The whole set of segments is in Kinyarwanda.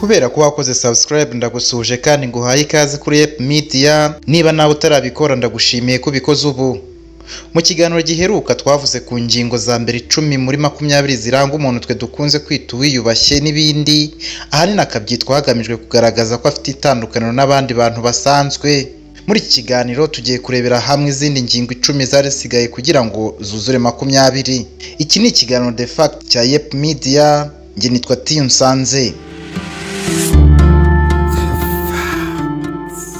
kubera ko wakoze subscribe ndagusuhuje kandi nguhaye ikaze kuri Ep Media. Niba nawe utarabikora ndagushimiye ko bikoze ubu. Mu kiganiro giheruka twavuze ku ngingo za mbere 10 muri 20 ziranga umuntu twe dukunze kwita uwiyubashye n'ibindi, ahanini akabyitwa hagamijwe kugaragaza ko afite itandukaniro n'abandi bantu basanzwe. Muri iki kiganiro tugiye kurebera hamwe izindi ngingo 10 zari sigaye kugira ngo zuzure 20. Iki ni ikiganiro The Fact cya Ep Media, nge nitwa Tiyunsanze.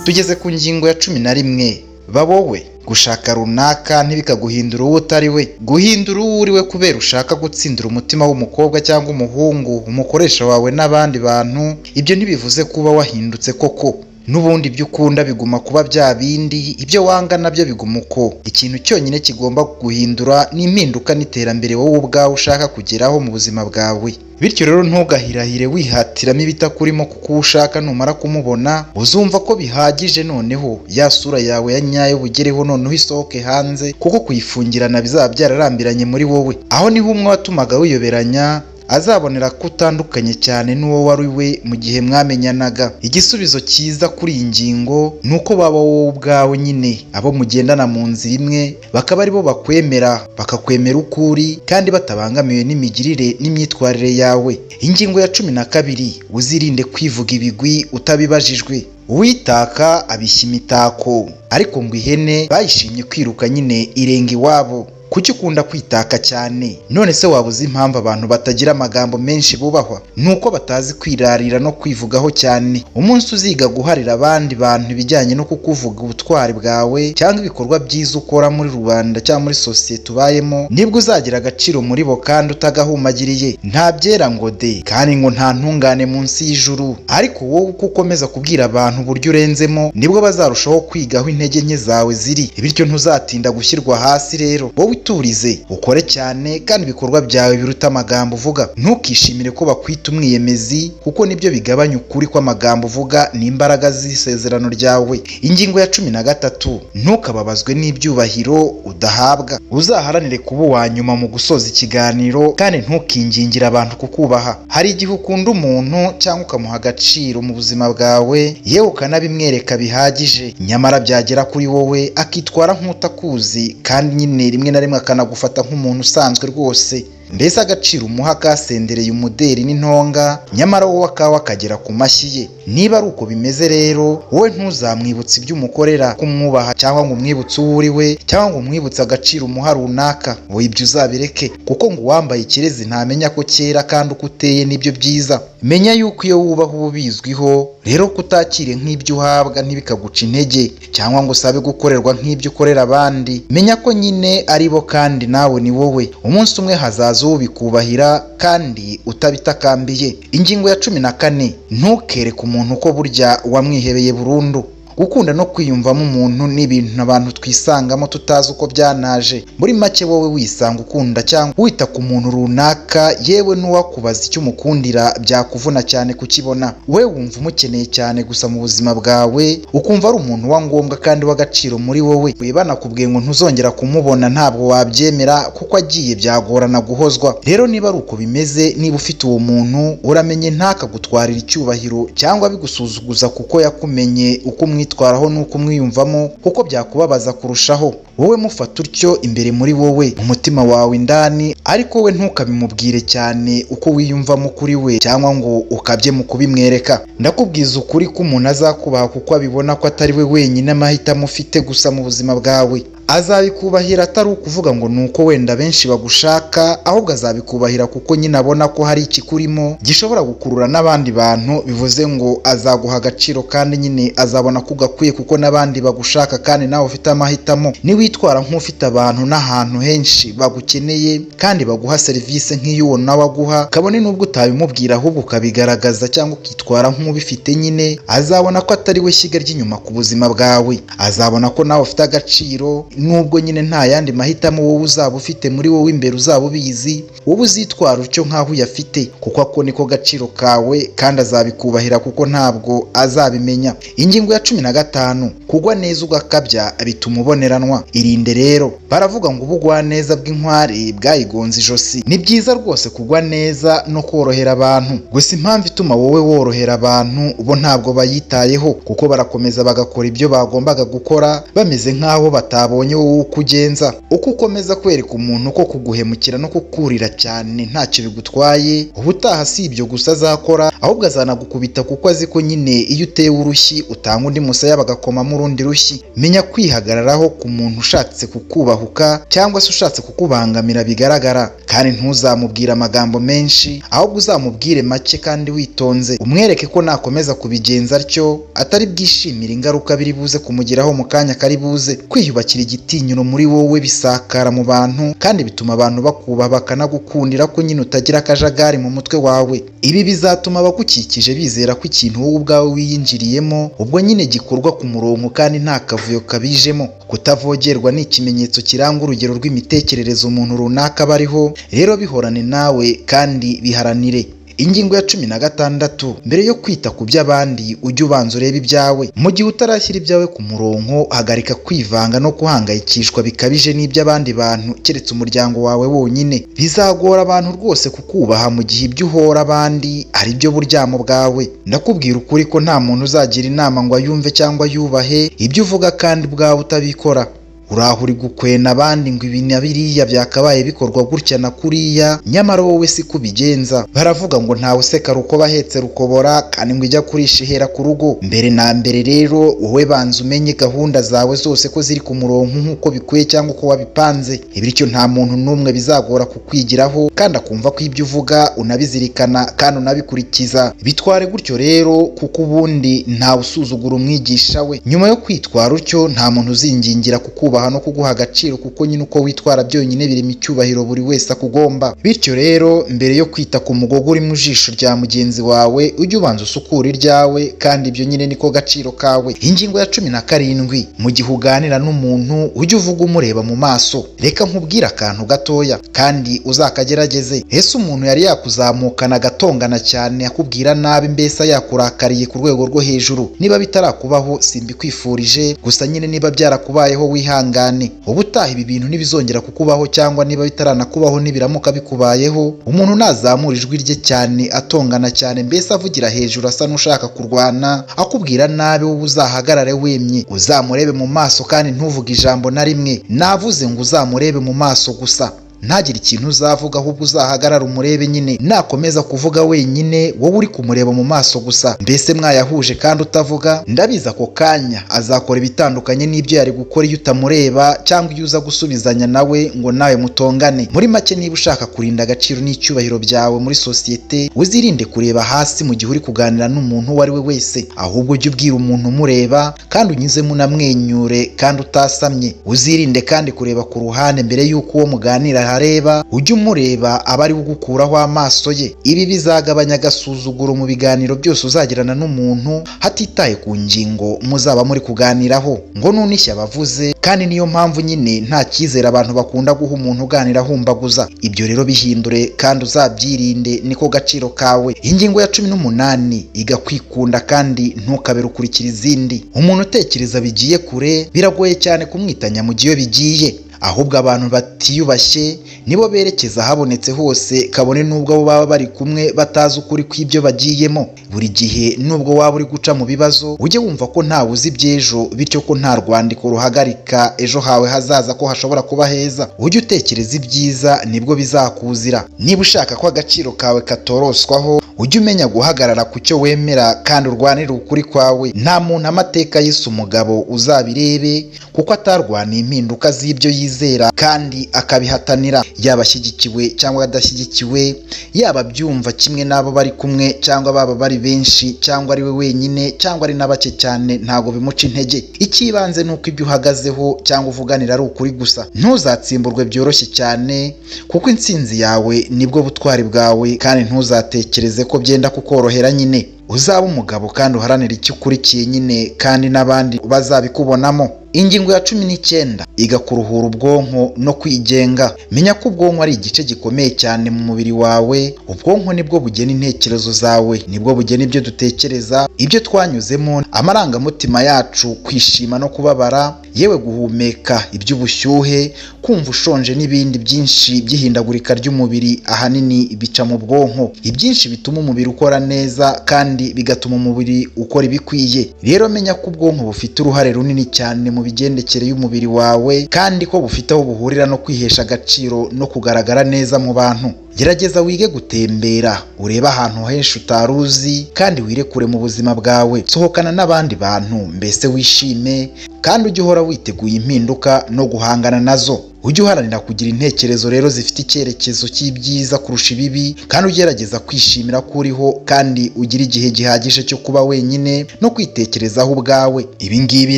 Tugeze ku ngingo ya 11. Bawowe gushaka runaka ntibikaguhindura uwo utari we. Guhindura uwo uri we kubera ushaka gutsindira umutima w'umukobwa cyangwa umuhungu, umukoresha wawe n'abandi bantu, ibyo ntibivuze kuba wahindutse koko. N'ubundi ibyo ukunda biguma kuba bya bindi, ibyo wanga nabyo biguma uko. Ikintu cyonyine kigomba guhindura ni impinduka n'iterambere wowe ubwawe ushaka kugeraho mu buzima bwawe. Bityo rero ntugahirahire wihatiramo ibitakurimo, kuko ushaka numara kumubona uzumva ko bihagije, noneho ya sura yawe ya nyayo bugereho, noneho isohoke hanze, kuko kuyifungirana bizaba byararambiranye muri wowe. Aho niho umwe watumaga wiyoberanya azabonera ko utandukanye cyane n'uwo wari we mu gihe mwamenyanaga. Igisubizo cyiza kuri iyi ngingo ni uko baba wowe ubwawe nyine, abo mugendana mu nzira imwe bakaba aribo bakwemera, bakakwemera uko uri kandi batabangamiwe n'imigirire n'imyitwarire yawe. Ingingo ya 12, uzirinde kwivuga ibigwi utabibajijwe. Uwitaka abishya imitako, ariko ngo ihene bayishimye kwiruka nyine irenga iwabo. Kuki ukunda kwitaka cyane? None se wabuze impamvu abantu batagira amagambo menshi bubahwa? Nuko batazi kwirarira no kwivugaho cyane. Umunsi uziga guharira abandi bantu ibijyanye no kukuvuga ubutwari bwawe cyangwa ibikorwa byiza ukora muri rubanda cyangwa muri sosiyete ubayemo, nibwo uzagira agaciro muri bo kandi utagahumagiriye. Nta byera ngo de, kandi ngo nta ntungane munsi y'ijuru. Ariko wowe uko ukomeza kubwira abantu uburyo urenzemo, nibwo bazarushaho kwigaho intege nke zawe ziri. Bityo ntuzatinda gushyirwa hasi. Rero wowe uturize, ukore cyane kandi ibikorwa byawe biruta amagambo uvuga. Ntukishimire ko bakwita umwiyemezi, kuko nibyo bigabanya ukuri kw'amagambo uvuga n'imbaraga z'isezerano ryawe. Ingingo ya 13, ntukababazwe n'ibyubahiro udahabwa. Uzaharanire kuba uwa nyuma mu gusoza ikiganiro, kandi ntukingingire abantu kukubaha. Hari igihe ukunda umuntu cyangwa ukamuha agaciro mu buzima bwawe, yewe ukanabimwereka bihagije, nyamara byagera kuri wowe akitwara nk'utakuzi, kandi nyine rimwe na rimwe akanagufata nk'umuntu usanzwe rwose. Mbese agaciro umuha kasendereye umuderi n'intonga, nyamara wowe akawa akagera ku mashyi ye. Niba ari uko bimeze rero, wowe ntuzamwibutse ibyo umukorera kumwubaha, cyangwa ngo umwibutse uwo uri we, cyangwa ngo umwibutse agaciro umuha runaka. Wowe ibyo uzabireke, kuko ngo uwambaye ikirezi ntamenya ko cyera, kandi uko uteye nibyo byiza. Menya yuko iyo wubaha uba ubizwiho, rero kutakire nk'ibyo uhabwa ntibikaguca intege, cyangwa ngo usabe gukorerwa nk'ibyo ukorera abandi. Menya ko nyine ari bo kandi nawe ni wowe. Umunsi umwe hazaza uwo bikubahira kandi utabitakambiye. Ingingo ya 14, ntukereke umuntu ko burya wamwihebeye burundu. Gukunda no kwiyumvamo umuntu ni ibintu abantu twisangamo tutazi uko byanaje. Muri make wowe wisanga ukunda cyangwa wita ku muntu runaka, yewe n'uwakubaza icyo umukundira byakuvuna cyane kukibona. We wumva umukeneye cyane gusa mu buzima bwawe, ukumva ari umuntu wa ngombwa kandi w'agaciro muri wowe. Banakubwiye ngo ntuzongera kumubona, ntabwo wabyemera, kuko agiye byagorana guhozwa. Rero niba ari uko bimeze, niba ufite uwo muntu, uramenye ntakagutwarira icyubahiro cyangwa bigusuzuguza kuko yakumenye uko twaraho nuko umwiyumvamo, kuko byakubabaza kurushaho. Wowe mufata utyo imbere muri wowe mu mutima wawe indani, ariko we ntukabimubwire cyane uko wiyumvamo kuri we, cyangwa ngo ukabye mu kubimwereka. Ndakubwiza ukuri ko umuntu azakubaha kuko abibona ko atari we wenyine amahitamo ufite gusa mu buzima bwawe. Azabikubahira atari ukuvuga ngo nuko wenda benshi bagushaka, ahubwo azabikubahira kuko nyine abona ko hari ikikurimo gishobora gukurura n'abandi bantu. Bivuze ngo azaguha agaciro, kandi nyine azabona ko ugakwiye kuko n'abandi bagushaka, kandi nawe ufite amahitamo. Niwitwara nk'ufite abantu n'ahantu henshi bagukeneye kandi baguha serivisi nk'iyo uwo nawe aguha, kabone n'ubwo utabimubwira ahubwo ukabigaragaza cyangwa ukitwara nk'ubifite, nyine azabona ko atari we shyiga ry'inyuma ku buzima bwawe. Azabona ko nawe ufite agaciro, nubwo nyine nta yandi mahitamo wowe uzaba ufite muri wowe imbere uzaba ubizi, wowe uzitwara utyo nk'aho uyafite, kuko ako niko gaciro kawe kandi azabikubahira kuko ntabwo azabimenya. Ingingo ya 15, kugwa neza ugakabya bituma uboneranwa. Irinde rero, baravuga ngo ubugwaneza bw'inkware bwayigonze ijosi. Ni byiza rwose kugwa neza no korohera abantu, gusa impamvu ituma wowe worohera abantu bo ntabwo bayitayeho, kuko barakomeza bagakora ibyo bagombaga gukora bameze nk'aho batabonye wowe uko ugenza. Uko ukomeza kwereka umuntu ko kuguhemukira no kukurira cyane ntacyo bigutwaye, ubutaha si ibyo gusa azakora, ahubwo azanagukubita kuko azi ko nyine iyo utewe urushyi utanga undi musaya bagakomamo urundi rushyi. Menya kwihagararaho ku muntu ushatse kukubahuka cyangwa se ushatse kukubangamira bigaragara, kandi ntuzamubwire amagambo menshi, ahubwo uzamubwire make kandi witonze. Umwereke ko nakomeza kubigenza atyo atari bwishimira ingaruka biri buze kumugeraho mu kanya kari buze. Kwiyubakira igitinyiro muri wowe bisakara mu bantu kandi bituma abantu bakubaha bakanagukundira ko nyine utagira akajagari mu mutwe wawe. Ibi bizatuma abagukikije bizera ko ikintu wowe ubwawe wiyinjiriyemo ubwo nyine gikorwa ku murongo kandi nta kavuyo kabijemo. Kutavogerwa ni ikimenyetso kiranga urugero rw'imitekerereze umuntu runaka bariho, rero bihorane nawe kandi biharanire. Ingingo ya 16, mbere yo kwita ku by'abandi ujye ubanza urebe ibyawe. Mu gihe utarashyira ibyawe ku murongo, hagarika kwivanga no guhangayikishwa bikabije n'iby'abandi bantu keretse umuryango wawe wonyine. Bizagora abantu rwose kukubaha mu gihe ibyo uhora abandi ari byo buryamo bwawe. Ndakubwira ukuri ko nta muntu uzagira inama ngo ayumve cyangwa yubahe ibyo uvuga kandi bwawe utabikora. Uraho uri gukwena abandi ngo ibi na biriya byakabaye bikorwa gutya na kuriya, nyamara wowe si kubigenza. Baravuga ngo ntawe useka ruko bahetse rukobora, kandi ngo ijya kurisha ihera ku rugo. Mbere na mbere rero wowe banza umenye gahunda zawe zose ko ziri ku murongo nk'uko bikwiye cyangwa uko wabipanze. Bityo nta muntu n'umwe bizagora kukwigiraho kandi akumva ko ibyo uvuga unabizirikana kandi unabikurikiza. Bitware gutyo rero, kuko ubundi ntawe usuzugura umwigisha we. Nyuma yo kwitwara utyo nta muntu uzingingira kukubaha no kuguha agaciro, kuko nyine uko witwara byonyine birimo icyubahiro buri wese akugomba. Bityo rero mbere yo kwita ku mugogo uri mu jisho rya mugenzi wawe ujye ubanza usukura iryawe, kandi ibyo nyine niko gaciro kawe. Ingingo ya 17, mu gihe uganira n'umuntu ujye uvuga umureba mu maso. Reka nkubwire akantu gatoya kandi uzakagerageze. Ese umuntu yari yakuzamukana agatongana cyane akubwira nabi, mbese yakurakariye ku rwego rwo hejuru? Niba bitarakubaho simbikwifurije, gusa nyine niba byarakubayeho wihangane. Ubutaha ibi bintu ntibizongera kukubaho, cyangwa niba bitaranakubaho nibiramuka bikubayeho, umuntu nazamura ijwi rye cyane atongana cyane, mbese avugira hejuru asa n'ushaka kurwana akubwira nabi, wowe uzahagarare wemye uzamurebe mu maso kandi ntuvuge ijambo na rimwe. Navuze ngo uzamurebe mu maso gusa, ntagire ikintu uzavuga, ahubwo uzahagarara umurebe nyine. Nakomeza kuvuga wenyine, wowe uri kumureba mu maso gusa, mbese mwayahuje kandi utavuga, ndabiza ako kanya azakora ibitandukanye n'ibyo yari gukora iyo utamureba cyangwa iyo uza gusubizanya nawe ngo nawe mutongane. Muri make, niba ushaka kurinda agaciro n'icyubahiro byawe muri sosiyete, uzirinde kureba hasi mu gihe uri kuganira n'umuntu uwo ari we wese, ahubwo ujye ubwira umuntu umureba kandi unyuzemo unamwenyure kandi utasamye. Uzirinde kandi kureba ku ruhande mbere y'uko uwo muganira areba, ujye umureba aba ari ugukuraho amaso ye. Ibi bizagabanya agasuzuguro mu biganiro byose uzagirana n'umuntu, hatitaye ku ngingo muzaba muri kuganiraho. Ngo nunishya abavuze, kandi niyo mpamvu nyine nta cyizere abantu bakunda guha umuntu uganira ahumbaguza. Ibyo rero bihindure kandi uzabyirinde, niko gaciro kawe. Ingingo ya 18, iga kwikunda kandi ntukabere ukurikira izindi. Umuntu utekereza bigiye kure biragoye cyane kumwitanya mu gihe bigiye, ahubwo abantu batiyubashye nibo berekeza habonetse hose, kabone nubwo abo baba bari kumwe batazi ukuri kw'ibyo bagiyemo. Buri gihe nubwo waba uri guca mu bibazo, ujye wumva ko ntawe uzi iby'ejo, bityo ko nta rwandiko ruhagarika ejo hawe hazaza ko hashobora kuba heza. Ujye utekereza ibyiza, nibwo bizakuzira. Niba ushaka ko agaciro kawe katoroswaho, ujye umenya guhagarara ku cyo wemera kandi urwanire ukuri kwawe. Nta muntu amateka yise umugabo uzabirebe, kuko atarwaniye impinduka z'ibyo yizera kandi akabihatanira. Yaba ashyigikiwe cyangwa adashyigikiwe, yaba byumva kimwe n'abo bari kumwe cyangwa baba bari benshi, cyangwa ari we wenyine cyangwa ari na bake cyane, ntago bimuca intege. Ikibanze ni uko ibyo uhagazeho cyangwa uvuganira ari ukuri gusa. Ntuzatsimburwe byoroshye cyane, kuko intsinzi yawe nibwo butwari bwawe, kandi ntuzatekereze ko byenda kukorohera nyine. Uzaba umugabo kandi uharanira icyo ukurikiye nyine, kandi n'abandi bazabikubonamo. Ingingo ya 19 iga kuruhura ubwonko no kwigenga. Menya ko ubwonko ari igice gikomeye cyane mu mubiri wawe. Ubwonko nibwo bugena intekerezo zawe, nibwo bugena ibyo dutekereza, ibyo twanyuzemo, amarangamutima yacu, kwishima no kubabara, yewe guhumeka, iby'ubushyuhe, kumva ushonje n'ibindi byinshi by'ihindagurika ry'umubiri ahanini bica mu bwonko. Ibyinshi bituma umubiri ukora neza kandi bigatuma umubiri ukora ibikwiye. Rero menya ko ubwonko bufite uruhare runini cyane mu bigendekere y'umubiri wawe kandi ko bufite aho buhurira no kwihesha agaciro no kugaragara neza mu bantu. Gerageza wige gutembera, urebe ahantu henshi utaruzi kandi wirekure mu buzima bwawe. Sohokana n'abandi bantu, mbese wishime kandi ujye uhora witeguye impinduka no guhangana nazo. Ujye uharanira kugira intekerezo rero zifite icyerekezo cy'ibyiza kurusha ibibi kandi ugerageza kwishimira ko uriho kandi ugira igihe gihagije cyo kuba wenyine no kwitekerezaho ubwawe. Ibi ngibi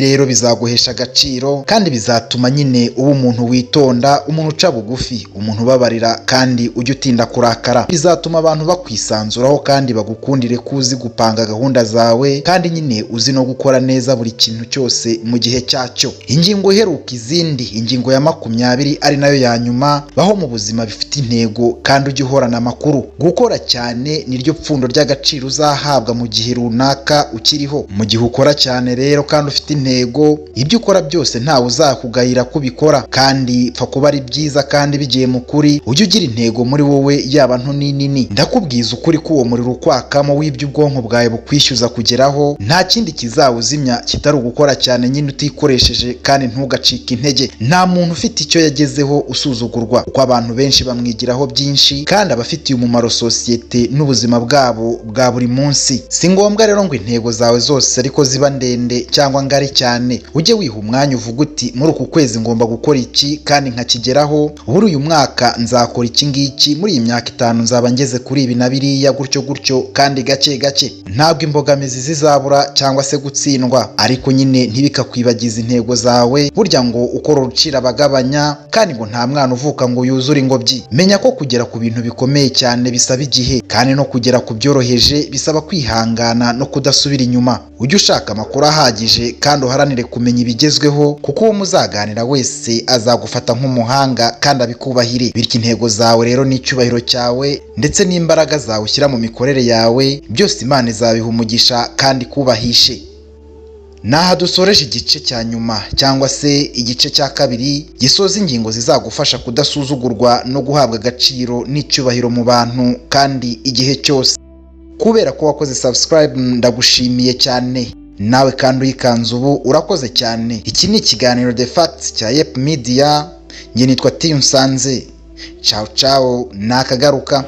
rero bizaguhesha agaciro kandi bizatuma nyine uba umuntu witonda, umuntu uca bugufi, umuntu ubabarira kandi ujye utinda kurakara. Bizatuma abantu bakwisanzuraho kandi bagukundire ko uzi gupanga gahunda zawe kandi nyine uzi no gukora neza buri kintu cyose mu gihe cyacyo. Ingingo iheruka izindi, ingingo ya 20 ari nayo ya nyuma, baho mu buzima bifite intego kandi ujye uhorana amakuru. Gukora cyane niryo pfundo ry'agaciro uzahabwa mu gihe runaka ukiriho. Mu gihe ukora cyane rero kandi ufite intego, ibyo ukora byose ntawe uzakugayira kubikora kandi pfa kuba ari byiza kandi bigiye mu kuri. Ujye ugira intego muri wowe, yaba nto n'inini. Ndakubwiza ukuri ko uwo muriro ukwakamo w'ibyo ubwonko bwawe bukwishyuza kugeraho, nta kindi kizawuzimya kitari ugukora cyane nyine utikoresheje kandi ntugacike intege. Nta muntu ufite icyo yagezeho usuzugurwa, uko abantu benshi bamwigiraho byinshi kandi abafitiye umumaro sosiyete n'ubuzima bwabo bwa buri munsi. Si ngombwa rero ngo intego zawe zose ariko ziba ndende cyangwa ngari cyane. Ujye wiha umwanya uvuga uti muri uku kwezi ngomba gukora iki kandi nkakigeraho, muri uyu mwaka nzakora iki ngiki, muri iyi myaka 5 nzaba ngeze kuri ibi na biriya, gutyo gutyo kandi gake gake. Ntabwo imbogamizi zizabura cyangwa se gutsindwa, ariko nyine ntibikakwibagiza intego zawe. Burya ngo ukora urucira abagabanya kandi ngo nta mwana uvuka ngo yuzure ingobyi. Menya ko kugera ku bintu bikomeye cyane bisaba igihe kandi no kugera ku byoroheje bisaba kwihangana no kudasubira inyuma. Ujye ushaka amakuru ahagije kandi uharanire kumenya ibigezweho, kuko uwo muzaganira wese azagufata nk'umuhanga kandi abikubahire. Bityo intego zawe rero n'icyubahiro cyawe ndetse n'imbaraga zawe ushyira mu mikorere yawe, byose Imana izabiha umugisha kandi kubahishe. Naha dusoreje igice cya nyuma cyangwa se igice cya kabiri gisoza ingingo zizagufasha kudasuzugurwa no guhabwa agaciro n'icyubahiro mu bantu kandi igihe cyose. Kubera ko wakoze subscribe ndagushimiye cyane. Nawe kandi uyikanze ubu urakoze cyane. Iki ni ikiganiro The Facts cya Yep Media. Nge nitwa Tiyunsanze. Ciao ciao, nakagaruka.